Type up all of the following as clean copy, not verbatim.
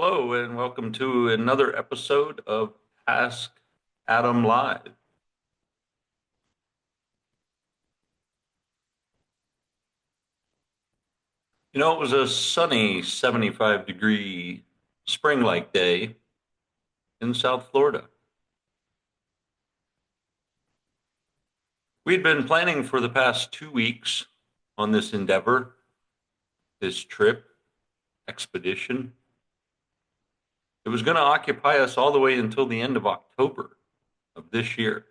Hello, and welcome to another episode of Ask Adam Live. You know, it was a sunny 75-degree spring-like day in South Florida. We'd been planning for the past 2 weeks on this endeavor, this trip, expedition. It was going to occupy us all the way until the end of October of this year.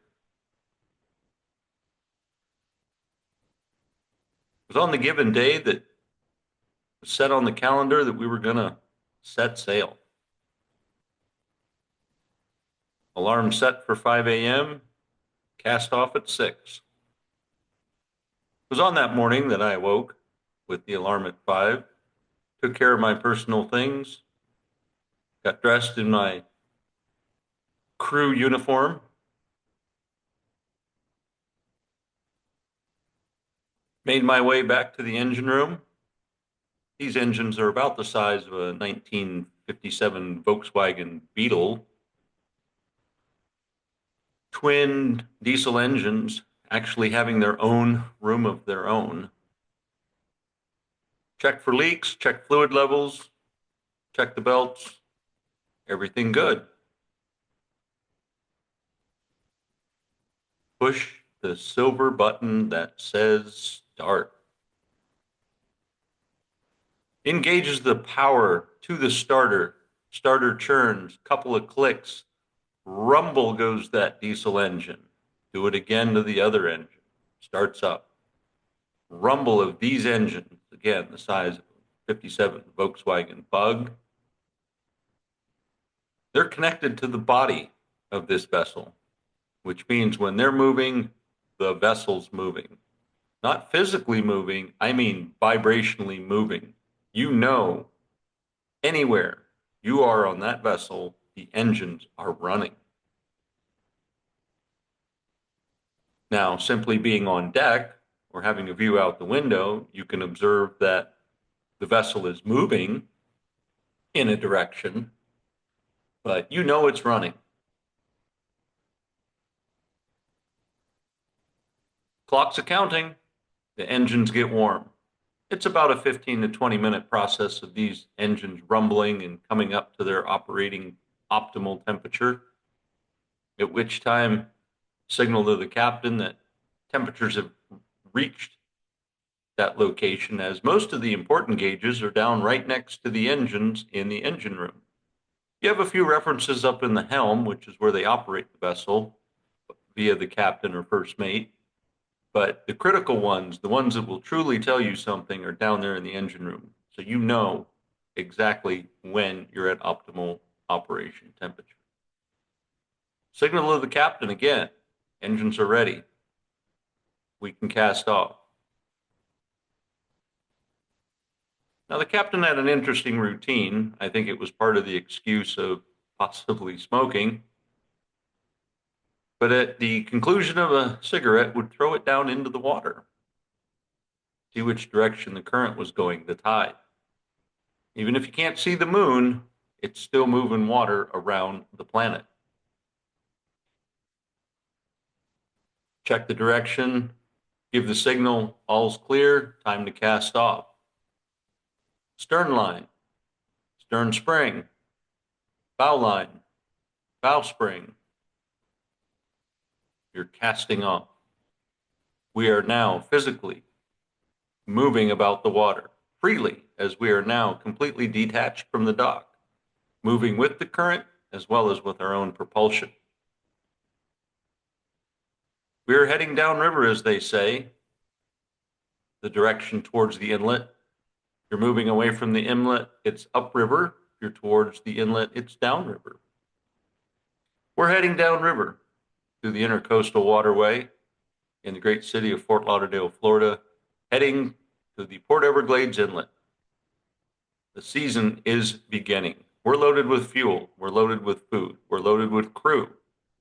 It was on the given day that was set on the calendar that we were going to set sail. Alarm set for 5 a.m., cast off at 6. It was on that morning that I awoke with the alarm at 5, took care of my personal things, got dressed in my crew uniform, made my way back to the engine room. These engines are about the size of a 1957 Volkswagen Beetle. Twin diesel engines actually having their own room of their own. Check for leaks, check fluid levels, check the belts, everything good. Push the silver button that says start. Engages the power to the starter. Starter churns, couple of clicks. Rumble goes that diesel engine. Do it again to the other engine. Starts up. Rumble of these engines, again, the size of a 57 Volkswagen Bug. They're connected to the body of this vessel, which means when they're moving, the vessel's moving. Not physically moving, I mean vibrationally moving. You know, anywhere you are on that vessel, the engines are running. Now, simply being on deck or having a view out the window, you can observe that the vessel is moving in a direction, but you know it's running. Clock's a counting, the engines get warm. It's about a 15 to 20 minute process of these engines rumbling and coming up to their operating optimal temperature, at which time signal to the captain that temperatures have reached that location, as most of the important gauges are down right next to the engines in the engine room. You have a few references up in the helm, which is where they operate the vessel via the captain or first mate. But the critical ones, the ones that will truly tell you something, are down there in the engine room. So you know exactly when you're at optimal operation temperature. Signal to the captain again. Engines are ready. We can cast off. Now, the captain had an interesting routine. I think it was part of the excuse of possibly smoking. But at the conclusion of a cigarette, would throw it down into the water. See which direction the current was going, the tide. Even if you can't see the moon, it's still moving water around the planet. Check the direction, give the signal, all's clear, time to cast off. Stern line, stern spring, bow line, bow spring. You're casting off. We are now physically moving about the water freely, as we are now completely detached from the dock, moving with the current as well as with our own propulsion. We are heading downriver, as they say, the direction towards the inlet. You're moving away from the inlet, it's upriver. If you're towards the inlet, it's downriver. We're heading downriver through the Intercoastal Waterway in the great city of Fort Lauderdale, Florida, heading to the Port Everglades Inlet. The season is beginning. We're loaded with fuel. We're loaded with food. We're loaded with crew.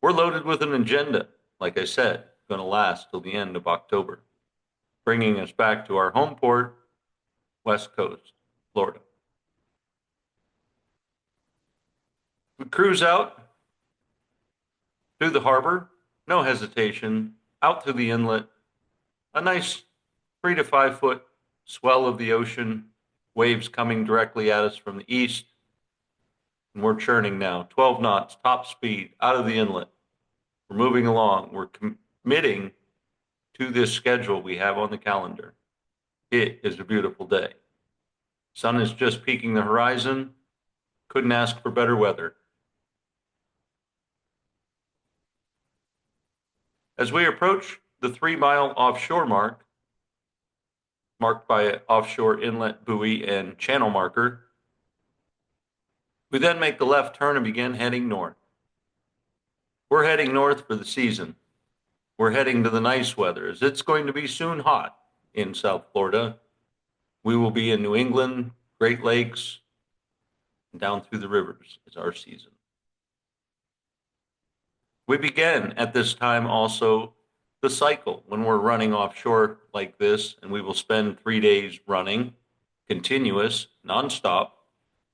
We're loaded with an agenda, like I said, going to last till the end of October, bringing us back to our home port, West Coast, Florida. We cruise out through the harbor, no hesitation, out through the inlet, a nice 3 to 5 foot swell of the ocean, waves coming directly at us from the east. And we're churning now, 12 knots, top speed, out of the inlet. We're moving along. We're committing to this schedule we have on the calendar. It is a beautiful day. Sun is just peeking the horizon. Couldn't ask for better weather. As we approach the 3 mile offshore mark, marked by an offshore inlet buoy and channel marker, we then make the left turn and begin heading north. We're heading north for the season. We're heading to the nice weather, as it's going to be soon hot in South Florida. We will be in New England, Great Lakes, and down through the rivers is our season. We begin at this time also the cycle when we're running offshore like this, and we will spend 3 days running, continuous, nonstop,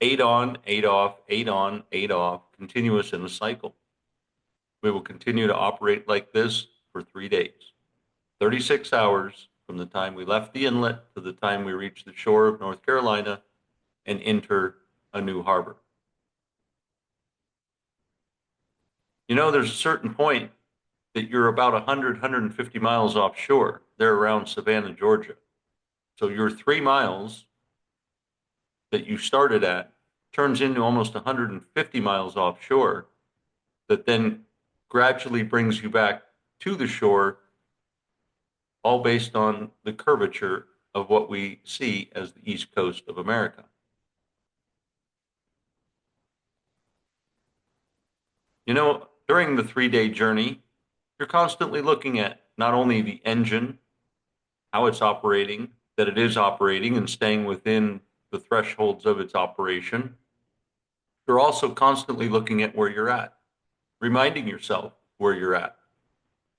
8 on, 8 off, 8 on, 8 off, continuous in a cycle. We will continue to operate like this for 3 days, 36 hours from the time we left the inlet to the time we reach the shore of North Carolina and enter a new harbor. You know, there's a certain point that you're about 100, 150 miles offshore. They're around Savannah, Georgia. So your 3 miles that you started at turns into almost 150 miles offshore, that then gradually brings you back to the shore, all based on the curvature of what we see as the East Coast of America. You know, during the 3 day journey, you're constantly looking at not only the engine, how it's operating, that it is operating and staying within the thresholds of its operation. You're also constantly looking at where you're at, reminding yourself where you're at.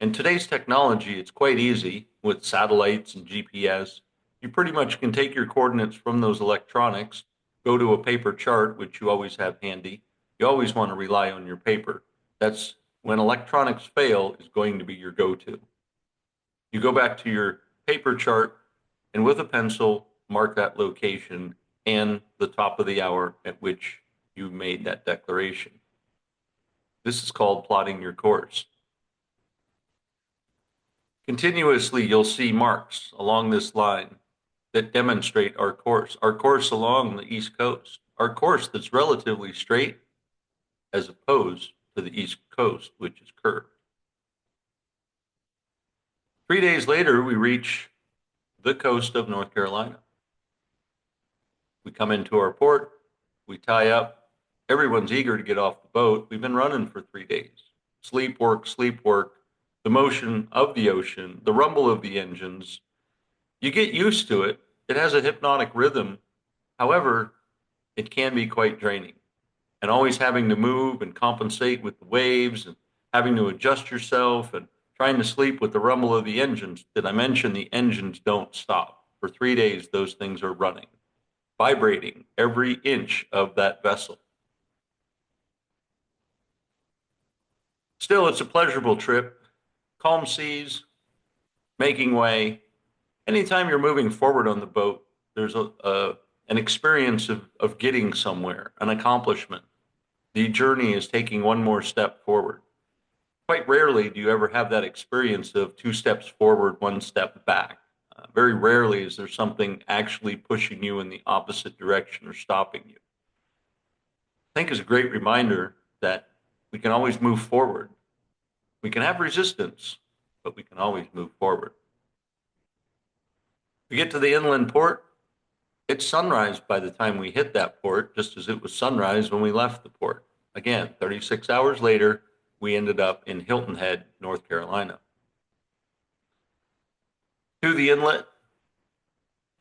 In today's technology, it's quite easy with satellites and GPS. You pretty much can take your coordinates from those electronics, go to a paper chart, which you always have handy. You always want to rely on your paper. That's when electronics fail, is going to be your go-to. You go back to your paper chart and with a pencil, mark that location and the top of the hour at which you made that declaration. This is called plotting your course. Continuously, you'll see marks along this line that demonstrate our course along the East Coast, our course that's relatively straight as opposed to the East Coast, which is curved. 3 days later, we reach the coast of North Carolina. We come into our port, we tie up. Everyone's eager to get off the boat. We've been running for 3 days. Sleep, work, the motion of the ocean, the rumble of the engines. You get used to it. It has a hypnotic rhythm. However, it can be quite draining. And always having to move and compensate with the waves and having to adjust yourself and trying to sleep with the rumble of the engines. Did I mention the engines don't stop? For 3 days, those things are running, vibrating every inch of that vessel. Still, it's a pleasurable trip. Calm seas, making way. Anytime you're moving forward on the boat, there's an experience of getting somewhere, an accomplishment. The journey is taking one more step forward. Quite rarely do you ever have that experience of 2 steps forward, 1 step back. Very rarely is there something actually pushing you in the opposite direction or stopping you. I think it's a great reminder that we can always move forward. We can have resistance, but we can always move forward. We get to the inland port. It's sunrise by the time we hit that port, just as it was sunrise when we left the port. Again, 36 hours later, we ended up in Hilton Head, North Carolina. To the inlet,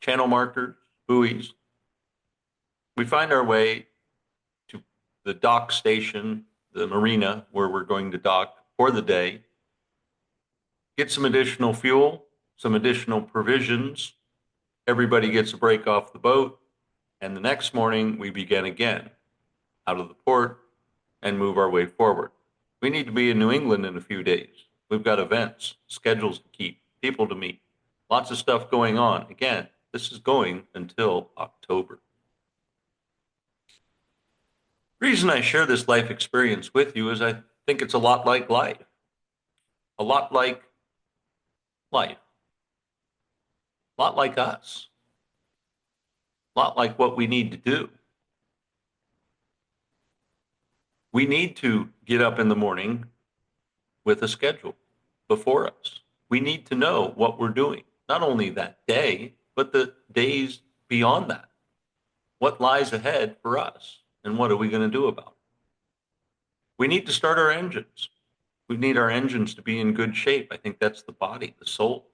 channel markers, buoys, we find our way to the dock station, the marina where we're going to dock for the day, get some additional fuel, some additional provisions. Everybody gets a break off the boat, and the next morning we begin again. Out of the port, and move our way forward. We need to be in New England in a few days. We've got events, schedules to keep, people to meet, lots of stuff going on. Again, this is going until October. The reason I share this life experience with you is I think it's a lot like life, a lot like life, a lot like us, a lot like what we need to do. We need to get up in the morning with a schedule before us. We need to know what we're doing, not only that day, but the days beyond that. What lies ahead for us, and what are we going to do about it? We need to start our engines. We need our engines to be in good shape. I think that's the body, the soul,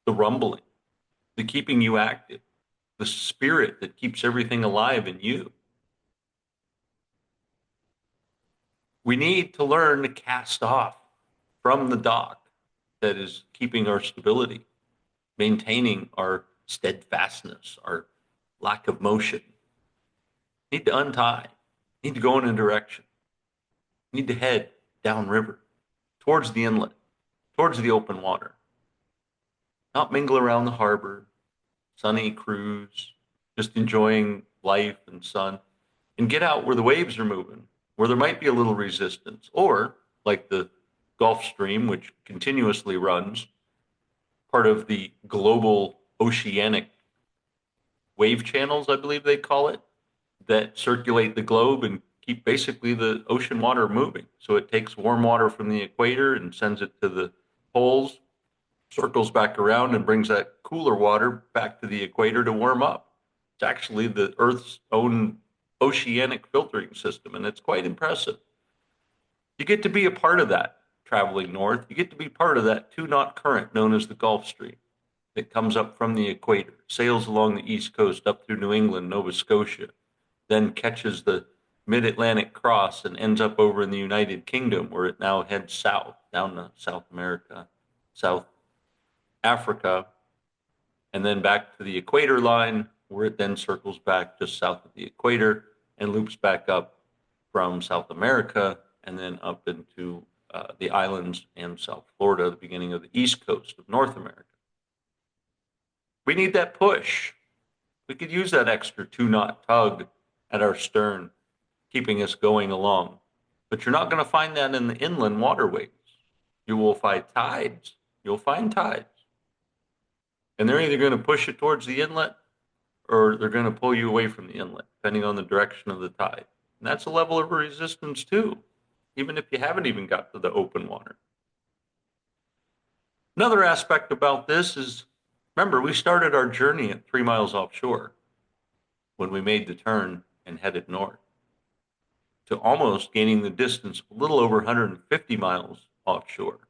the rumbling, the keeping you active, the spirit that keeps everything alive in you. We need to learn to cast off from the dock that is keeping our stability, maintaining our steadfastness, our lack of motion. Need to untie, need to go in a direction, need to head downriver, towards the inlet, towards the open water. Not mingle around the harbor, sunny cruise, just enjoying life and sun, and get out where the waves are moving, where there might be a little resistance, or like the Gulf Stream, which continuously runs, part of the global oceanic wave channels, I believe they call it, that circulate the globe and keep basically the ocean water moving. So it takes warm water from the equator and sends it to the poles, circles back around and brings that cooler water back to the equator to warm up. It's actually the Earth's own oceanic filtering system, and it's quite impressive. You get to be a part of that traveling north. You get to be part of that 2-knot current known as the Gulf Stream that comes up from the equator, sails along the east coast up through New England, Nova Scotia, then catches the mid-Atlantic cross and ends up over in the United Kingdom, where it now heads south, down to South America, South Africa, and then back to the equator line, where it then circles back just south of the equator and loops back up from South America and then up into the islands and South Florida, the beginning of the east coast of North America. We need that push. We could use that extra 2-knot tug at our stern, keeping us going along. But you're not going to find that in the inland waterways. You will find tides. You'll find tides. And they're either going to push it towards the inlet or they're going to pull you away from the inlet, depending on the direction of the tide. And that's a level of resistance too, even if you haven't even got to the open water. Another aspect about this is, remember, we started our journey at 3 miles offshore when we made the turn and headed north to almost gaining the distance a little over 150 miles offshore.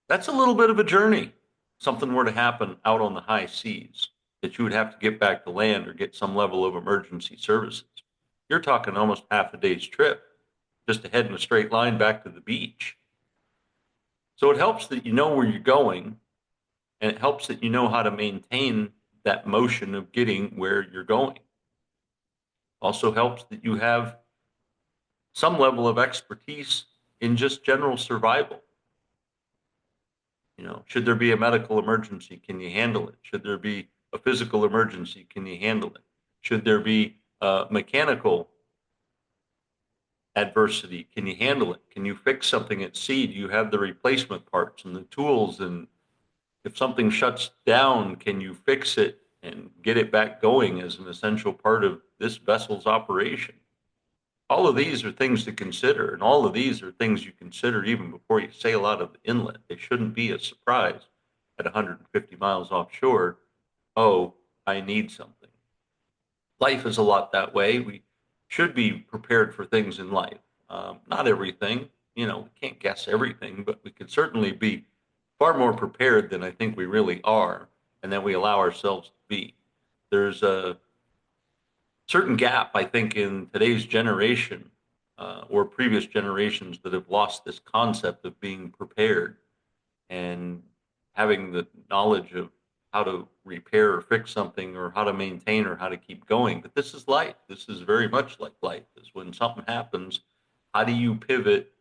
That's a little bit of a journey. Something were to happen out on the high seas that you would have to get back to land or get some level of emergency services. You're talking almost half a day's trip just to head in a straight line back to the beach. So it helps that you know where you're going, and it helps that you know how to maintain that motion of getting where you're going. Also helps that you have some level of expertise in just general survival. You know, should there be a medical emergency, can you handle it? Should there be a physical emergency, can you handle it? Should there be a mechanical adversity, can you handle it? Can you fix something at sea? Do you have the replacement parts and the tools? And if something shuts down, can you fix it and get it back going as an essential part of this vessel's operation? All of these are things to consider, and all of these are things you consider even before you sail out of the inlet. They shouldn't be a surprise at 150 miles offshore. Oh, I need something. Life is a lot that way. We should be prepared for things in life. Not everything, you know, we can't guess everything, but we could certainly be far more prepared than I think we really are and that we allow ourselves to be. There's a certain gap, I think, in today's generation or previous generations that have lost this concept of being prepared and having the knowledge of how to repair or fix something or how to maintain or how to keep going. But this is life. This is very much like life, is when something happens, how do you pivot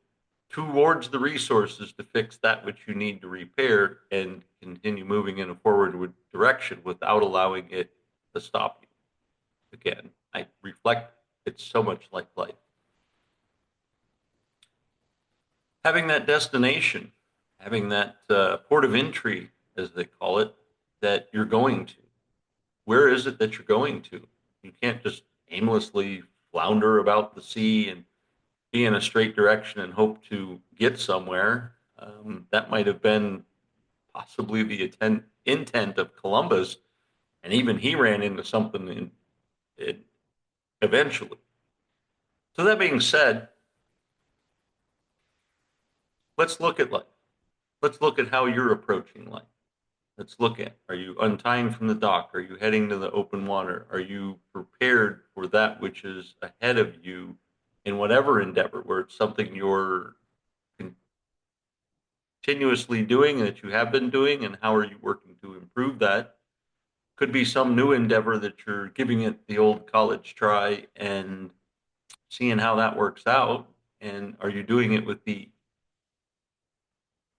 towards the resources to fix that which you need to repair and continue moving in a forward direction without allowing it to stop you? Again, I reflect, it's so much like life. Having that destination, having that port of entry, as they call it, that you're going to. Where is it that you're going to? You can't just aimlessly flounder about the sea and be in a straight direction and hope to get somewhere. That might have been possibly the intent of Columbus, and even he ran into something eventually. So that being said, let's look at life. Let's look at how you're approaching life. Let's look at, are you untying from the dock? Are you heading to the open water? Are you prepared for that which is ahead of you in whatever endeavor, where it's something you're continuously doing and that you have been doing, and how are you working to improve that? Could be some new endeavor that you're giving it the old college try and seeing how that works out. And are you doing it with the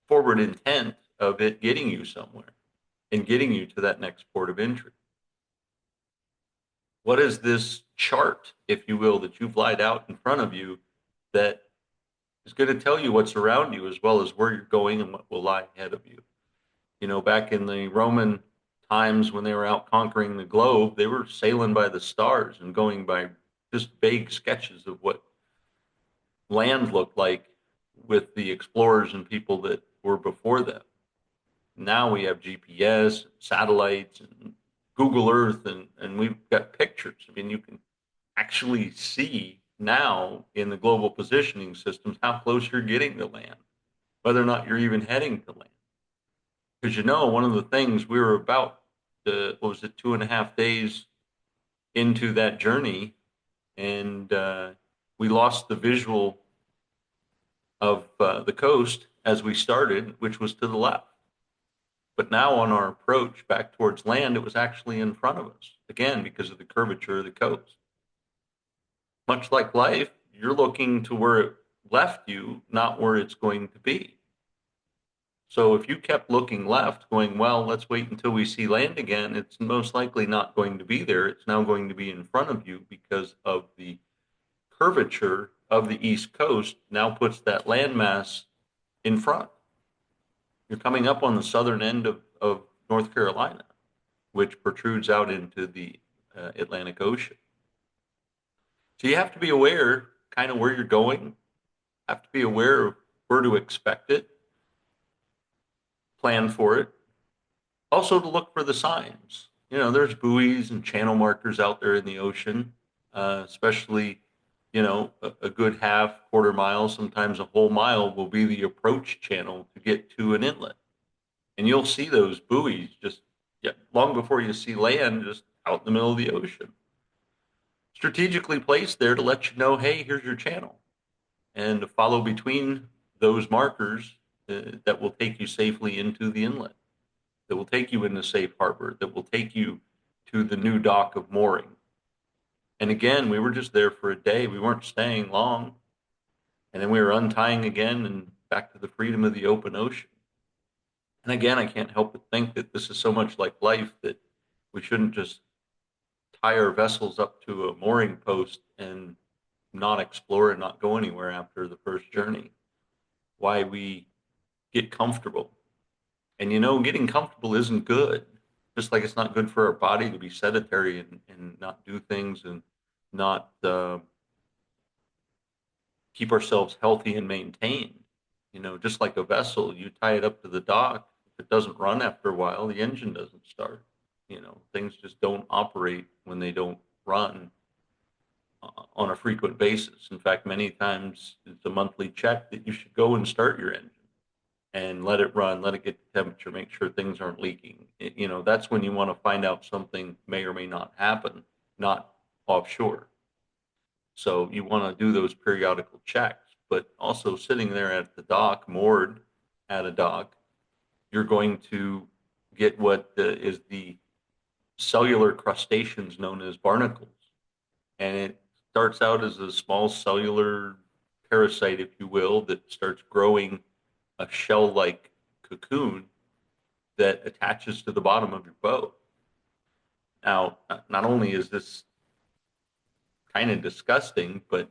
forward intent of it getting you somewhere and getting you to that next port of entry? What is this chart, if you will, that you've laid out in front of you that is going to tell you what's around you as well as where you're going and what will lie ahead of you? You know, back in the Roman times when they were out conquering the globe, they were sailing by the stars and going by just vague sketches of what land looked like with the explorers and people that were before them. Now we have GPS, satellites, and Google Earth, and we've got pictures. I mean, you can actually see now in the global positioning systems how close you're getting to land, whether or not you're even heading to land. Because, you know, one of the things we were about, what was it, 2.5 days into that journey, and we lost the visual of the coast as we started, which was to the left. But now on our approach back towards land, it was actually in front of us, again, because of the curvature of the coast. Much like life, you're looking to where it left you, not where it's going to be. So if you kept looking left, going, well, let's wait until we see land again, it's most likely not going to be there. It's now going to be in front of you because of the curvature of the East Coast now puts that landmass in front. You're coming up on the southern end of North Carolina, which protrudes out into the Atlantic Ocean. So you have to be aware kind of where you're going, have to be aware of where to expect it, plan for it. Also to look for the signs. You know, there's buoys and channel markers out there in the ocean, especially, you know, a good half, quarter mile, sometimes a whole mile will be the approach channel to get to an inlet. And you'll see those buoys just long before you see land, just out in the middle of the ocean. Strategically placed there to let you know, hey, here's your channel. And to follow between those markers that will take you safely into the inlet, that will take you into safe harbor, that will take you to the new dock of mooring. And again, we were just there for a day. We weren't staying long. And then we were untying again and back to the freedom of the open ocean. And again, I can't help but think that this is so much like life that we shouldn't just tie our vessels up to a mooring post and not explore and not go anywhere after the first journey. Why we get comfortable. And you know, getting comfortable isn't good. Just like it's not good for our body to be sedentary and not do things and not keep ourselves healthy and maintained. You know, just like a vessel, you tie it up to the dock. If it doesn't run after a while, the engine doesn't start. You know, things just don't operate when they don't run on a frequent basis. In fact, many times it's a monthly check that you should go and start your engine and let it run, let it get the temperature, make sure things aren't leaking. You know, that's when you want to find out something may or may not happen, not offshore. So you want to do those periodical checks, but also sitting there at the dock, moored at a dock, you're going to get what is the cellular crustaceans known as barnacles. And it starts out as a small cellular parasite, if you will, that starts growing a shell-like cocoon that attaches to the bottom of your boat. Now, not only is this kind of disgusting, but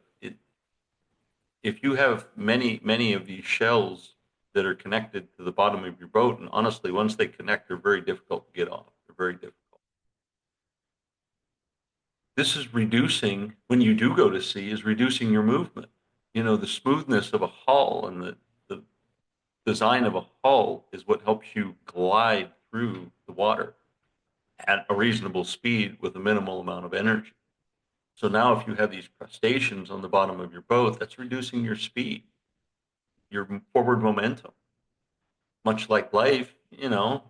if you have many of these shells that are connected to the bottom of your boat, and honestly, once they connect, they're very difficult to get off. They're very difficult. This is reducing, when you do go to sea, is reducing your movement. You know, the smoothness of a hull and the design of a hull is what helps you glide through the water at a reasonable speed with a minimal amount of energy. So now if you have these crustaceans on the bottom of your boat, that's reducing your speed, your forward momentum. Much like life, you know,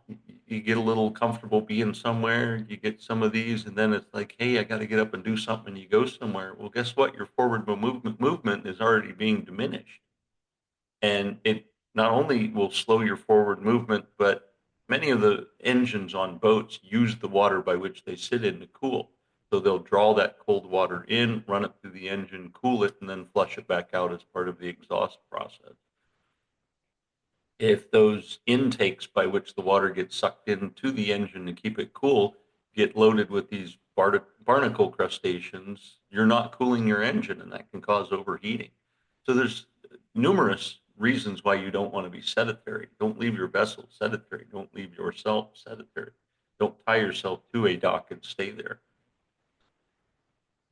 you get a little comfortable being somewhere, you get some of these, and then it's like, hey, I got to get up and do something, and you go somewhere. Well, guess what? Your forward movement is already being diminished. And it not only will slow your forward movement, but many of the engines on boats use the water by which they sit in to cool. So they'll draw that cold water in, run it through the engine, cool it, and then flush it back out as part of the exhaust process. If those intakes by which the water gets sucked into the engine to keep it cool get loaded with these barnacle crustaceans, you're not cooling your engine, and that can cause overheating. So there's numerous reasons why you don't want to be sedentary. Don't leave your vessel sedentary. Don't leave yourself sedentary. Don't tie yourself to a dock and stay there.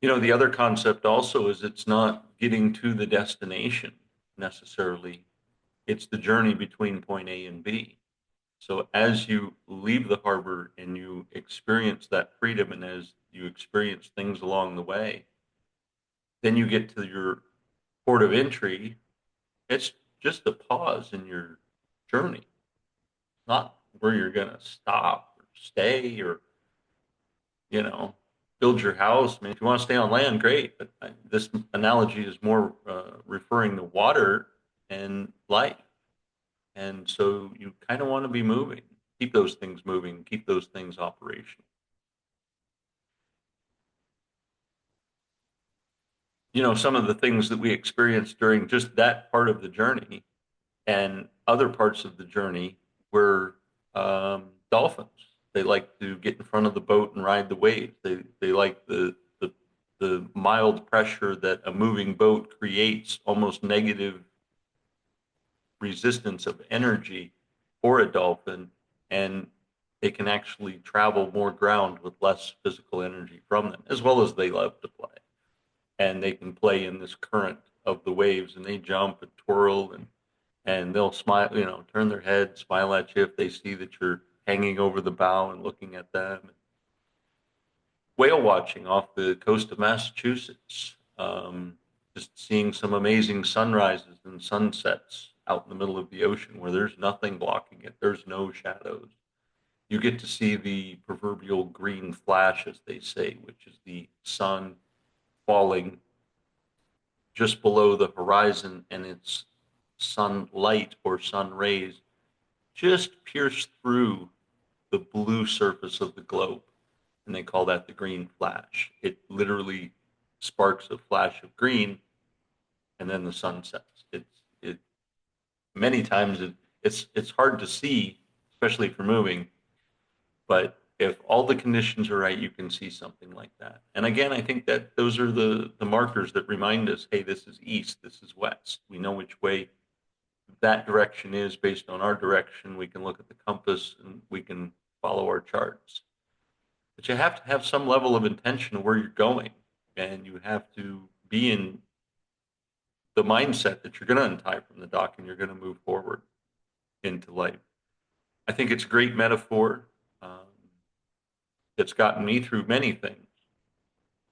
You know, the other concept also is it's not getting to the destination necessarily. It's the journey between point A and B. So as you leave the harbor and you experience that freedom, and as you experience things along the way, then you get to your port of entry. It's just a pause in your journey, not where you're going to stop or stay or, you know, build your house. I mean, if you want to stay on land, great. But this analogy is more referring to water and life. And so you kind of want to be moving, keep those things moving, keep those things operational. You know, some of the things that we experienced during just that part of the journey and other parts of the journey were dolphins. They like to get in front of the boat and ride the waves. They like the mild pressure that a moving boat creates, almost negative resistance of energy for a dolphin, and they can actually travel more ground with less physical energy from them, as well as they love to play. And they can play in this current of the waves, and they jump and twirl, and they'll smile, you know, turn their head, smile at you if they see that you're hanging over the bow and looking at them. Whale watching off the coast of Massachusetts, just seeing some amazing sunrises and sunsets out in the middle of the ocean where there's nothing blocking it. There's no shadows. You get to see the proverbial green flash, as they say, which is the sun falling just below the horizon, and its sunlight or sun rays just pierce through the blue surface of the globe. And they call that the green flash. It literally sparks a flash of green, and then the sun sets. It many times it's hard to see, especially for moving, but if all the conditions are right, you can see something like that. And again, I think that those are the markers that remind us, hey, this is east, this is west. We know which way that direction is based on our direction. We can look at the compass and we can follow our charts. But you have to have some level of intention of where you're going, and you have to be in the mindset that you're going to untie from the dock and you're going to move forward into life. I think it's a great metaphor. It's gotten me through many things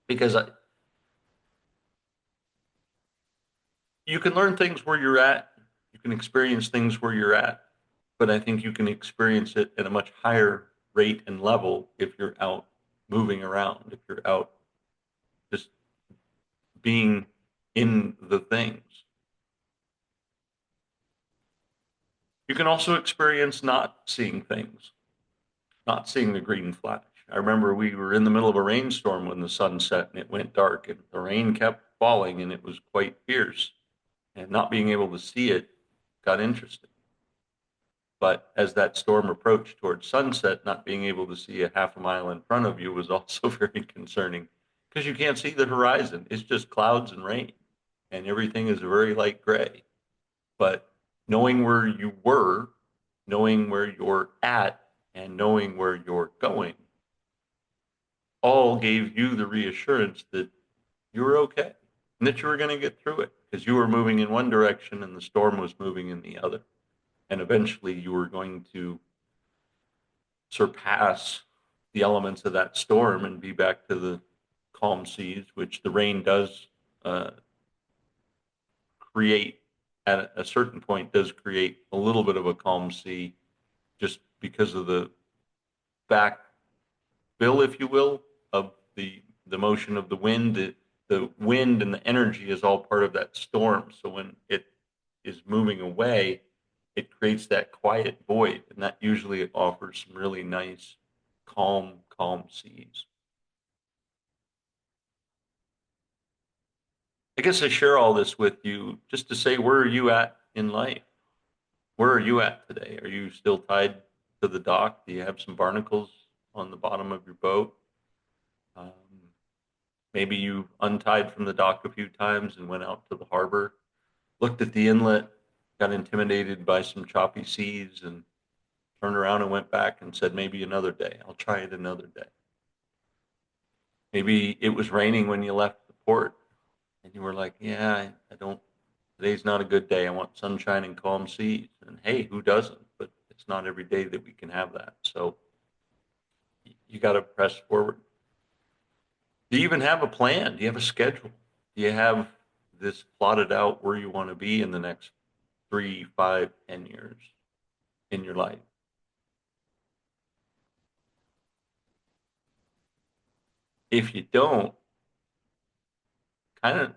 because you can learn things where you're at, you can experience things where you're at, but I think you can experience it at a much higher rate and level if you're out moving around, if you're out just being in the things. You can also experience not seeing things. not seeing the green flash. I remember we were in the middle of a rainstorm when the sun set and it went dark, and the rain kept falling, and it was quite fierce. And not being able to see it got interesting. But as that storm approached towards sunset, not being able to see a half a mile in front of you was also very concerning because you can't see the horizon. It's just clouds and rain, and everything is a very light gray. But knowing where you were, knowing where you're at, and knowing where you're going all gave you the reassurance that you were okay and that you were going to get through it because you were moving in one direction and the storm was moving in the other. And eventually you were going to surpass the elements of that storm and be back to the calm seas, which the rain does uh, create at a certain point, does create a little bit of a calm sea just because of the back bill, if you will, of the motion of the wind. The wind and the energy is all part of that storm. So when it is moving away, it creates that quiet void, and that usually offers some really nice, calm seas. I guess I share all this with you just to say, where are you at in life? Where are you at today? Are you still tied to the dock? Do you have some barnacles on the bottom of your boat? Um, Maybe you untied from the dock a few times and went out to the harbor, looked at the inlet, got intimidated by some choppy seas, and turned around and went back and said, maybe another day. I'll try it another day. Maybe it was raining when you left the port and you were like, yeah, I don't, today's not a good day. I want sunshine and calm seas. And hey, who doesn't? But it's not every day that we can have that. So you got to press forward. Do you even have a plan? Do you have a schedule? Do you have this plotted out where you want to be in the next 3, 5, 10 years in your life? If you don't, kind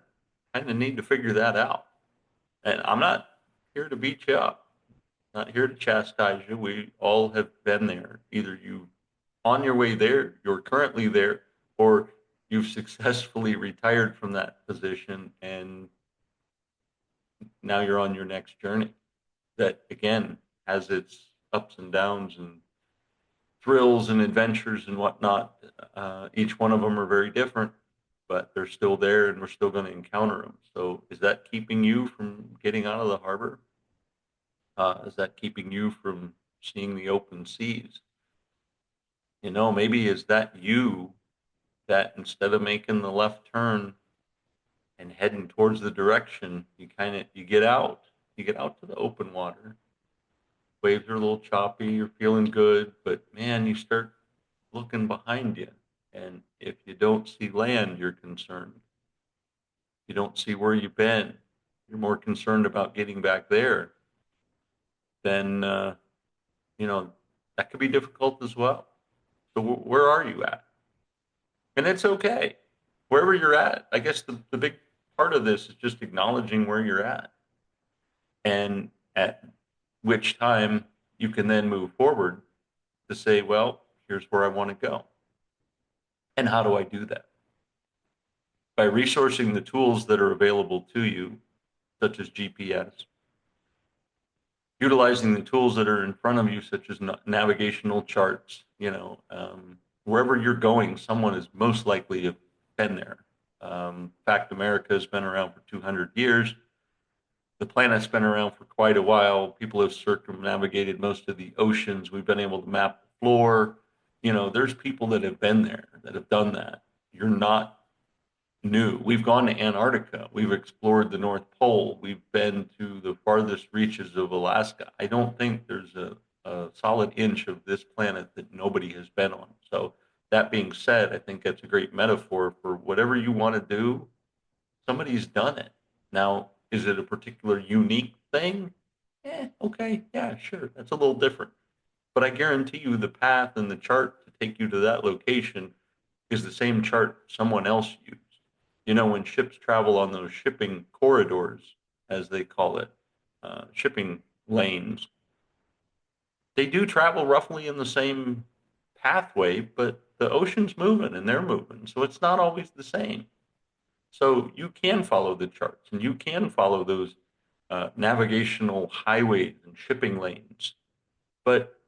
of need to figure that out. And I'm not here to beat you up, not here to chastise you. We all have been there. Either you on your way there, you're currently there, or you've successfully retired from that position and now you're on your next journey. That again has its ups and downs and thrills and adventures and whatnot. Each one of them are very different, but they're still there and we're still going to encounter them. So is that keeping you from getting out of the harbor? Is that keeping you from seeing the open seas? Maybe is that you that instead of making the left turn and heading towards the direction, you get out to the open water. Waves are a little choppy, you're feeling good, but man, you start looking behind you. And if you don't see land, you're concerned. You don't see where you've been. You're more concerned about getting back there. Then, you know, that could be difficult as well. So where are you at? And it's okay. Wherever you're at, I guess the big part of this is just acknowledging where you're at and at which time you can then move forward to say, well, here's where I want to go. And how do I do that? By resourcing the tools that are available to you, such as GPS, utilizing the tools that are in front of you, such as navigational charts. Wherever you're going, someone is most likely to have been there. In fact, America has been around for 200 years. The planet's been around for quite a while. People have circumnavigated most of the oceans. We've been able to map the floor. There's people that have been there, that have done that. You're not new. We've gone to Antarctica. We've explored the North Pole. We've been to the farthest reaches of Alaska. I don't think there's a solid inch of this planet that nobody has been on. So that being said, I think that's a great metaphor for whatever you want to do. Somebody's done it. Now, is it a particular unique thing? Okay, yeah, sure. That's a little different. But I guarantee you the path and the chart to take you to that location is the same chart someone else used. When ships travel on those shipping corridors, as they call it, shipping lanes, they do travel roughly in the same pathway, but the ocean's moving and they're moving. So it's not always the same. So you can follow the charts and you can follow those navigational highways and shipping lanes, but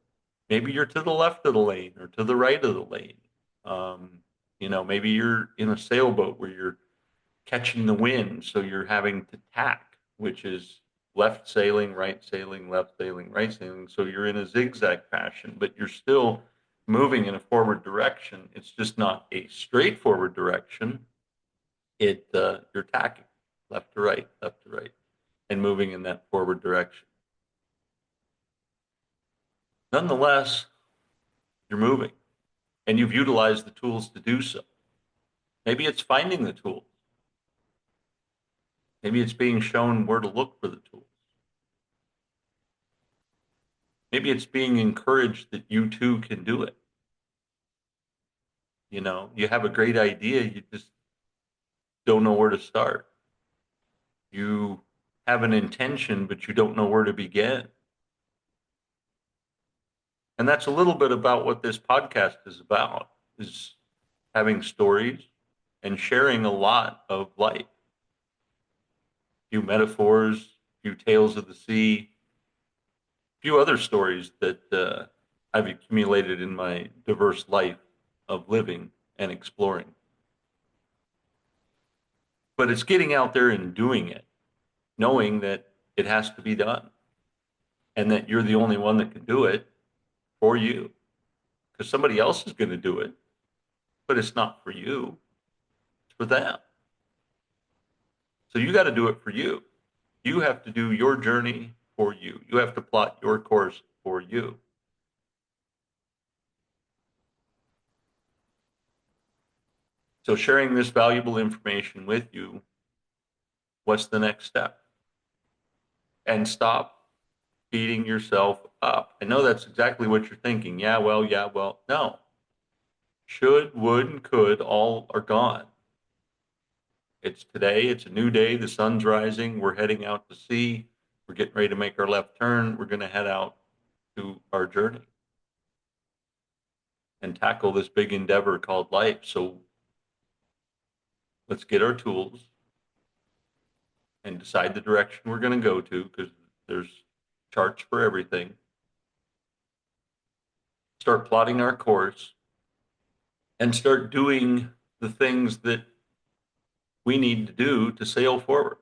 maybe you're to the left of the lane or to the right of the lane. Um, maybe you're in a sailboat where you're catching the wind, so you're having to tack, which is left sailing, right sailing, left sailing, right sailing. So you're in a zigzag fashion, but you're still moving in a forward direction. It's just not a straightforward direction. You're tacking left to right, and moving in that forward direction. Nonetheless, you're moving, and you've utilized the tools to do so. Maybe it's finding the tools. Maybe it's being shown where to look for the tools. Maybe it's being encouraged that you too can do it. You have a great idea, you just don't know where to start. You have an intention, but you don't know where to begin. And that's a little bit about what this podcast is about, is having stories and sharing a lot of life. A few metaphors, a few tales of the sea, a few other stories that I've accumulated in my diverse life of living and exploring. But it's getting out there and doing it, knowing that it has to be done and that you're the only one that can do it for you, because somebody else is going to do it, but it's not for you, it's for them. So you got to do it for you. You have to do your journey for you. You have to plot your course for you. So sharing this valuable information with you, what's the next step? And stop beating yourself up. I know that's exactly what you're thinking. Yeah, well. No. Should, would, and could all are gone. It's today. It's a new day. The sun's rising. We're heading out to sea. We're getting ready to make our left turn. We're going to head out to our journey and tackle this big endeavor called life. So let's get our tools and decide the direction we're going to go to, because there's charts for everything. Start plotting our course and start doing the things that we need to do to sail forward.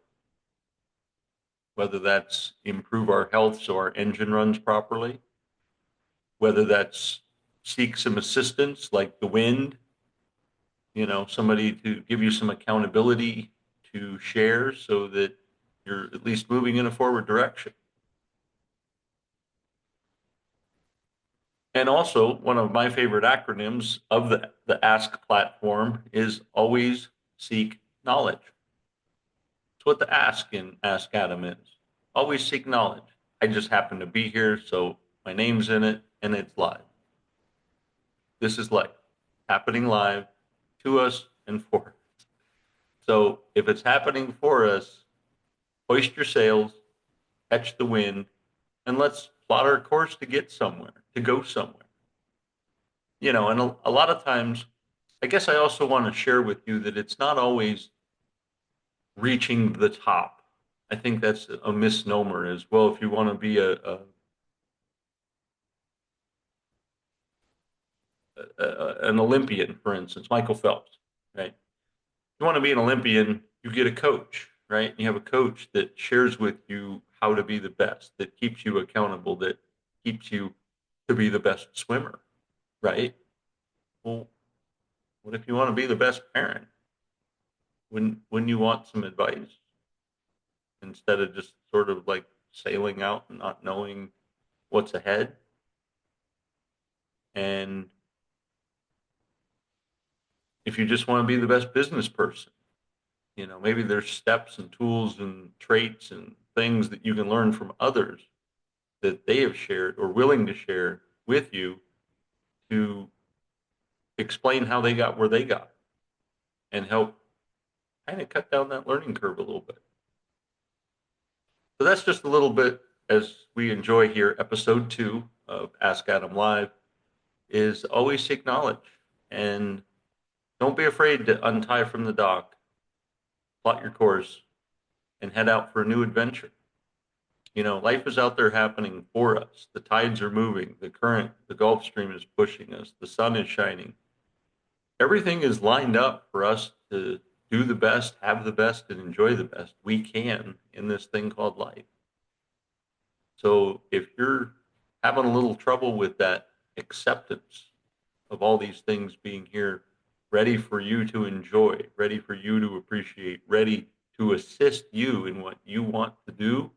Whether that's improve our health so our engine runs properly, whether that's seek some assistance like the wind, somebody to give you some accountability to share so that you're at least moving in a forward direction. And also, one of my favorite acronyms of the Ask platform is always seek knowledge. It's what the Ask in Ask Adam is. Always seek knowledge. I just happen to be here, so my name's in it, and it's live. This is life, happening live to us and for us. So if it's happening for us, hoist your sails, catch the wind, and let's plot our course to get somewhere, to go somewhere. And a lot of times, I guess I also want to share with you that it's not always reaching the top. I think that's a misnomer as well. If you want to be an Olympian, for instance, Michael Phelps, right? If you want to be an Olympian, you get a coach, right? You have a coach that shares with you how to be the best, that keeps you accountable, that keeps you to be the best swimmer, right? Well, what if you want to be the best parent? When you want some advice instead of just sort of like sailing out and not knowing what's ahead? And if you just want to be the best business person, maybe there's steps and tools and traits and things that you can learn from others that they have shared or willing to share with you to explain how they got where they got and help kind of cut down that learning curve a little bit. So that's just a little bit as we enjoy here, episode 2 of Ask Adam Live. is always seek knowledge, and don't be afraid to untie from the dock, plot your course, and head out for a new adventure. Life is out there happening for us. The tides are moving, the current, the Gulf Stream is pushing us, the sun is shining. Everything is lined up for us to do the best, have the best, and enjoy the best we can in this thing called life. So if you're having a little trouble with that acceptance of all these things being here, ready for you to enjoy, ready for you to appreciate, ready to assist you in what you want to do,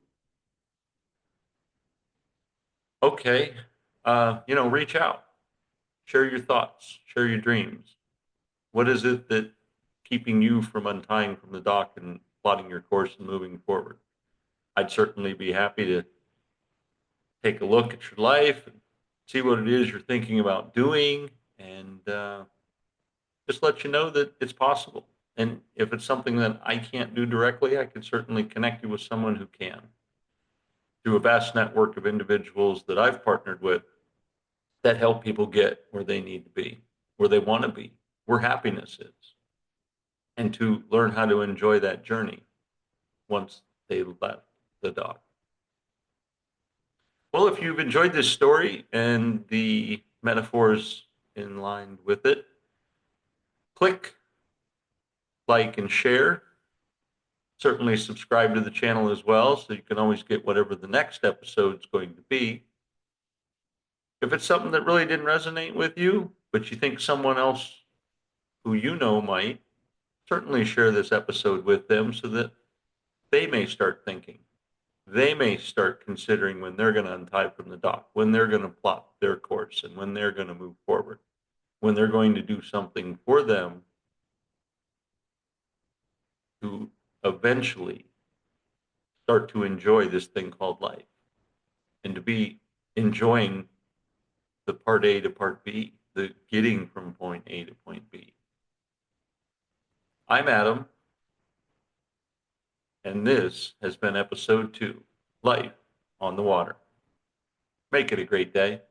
okay, reach out, share your thoughts, share your dreams. What is it that keeping you from untying from the dock and plotting your course and moving forward? I'd certainly be happy to take a look at your life and see what it is you're thinking about doing, and just let you know that it's possible. And if it's something that I can't do directly, I can certainly connect you with someone who can, through a vast network of individuals that I've partnered with that help people get where they need to be, where they want to be, where happiness is, and to learn how to enjoy that journey once they left the dock. Well, if you've enjoyed this story and the metaphors in line with it, click like and share. Certainly subscribe to the channel as well, so you can always get whatever the next episode is going to be. If it's something that really didn't resonate with you, but you think someone else who you know might, certainly share this episode with them so that they may start thinking. They may start considering when they're going to untie from the dock, when they're going to plot their course, and when they're going to move forward, when they're going to do something for them to eventually start to enjoy this thing called life, and to be enjoying the part A to part B, the getting from point A to point B. I'm Adam, and this has been episode 2, Life on the Water. Make it a great day.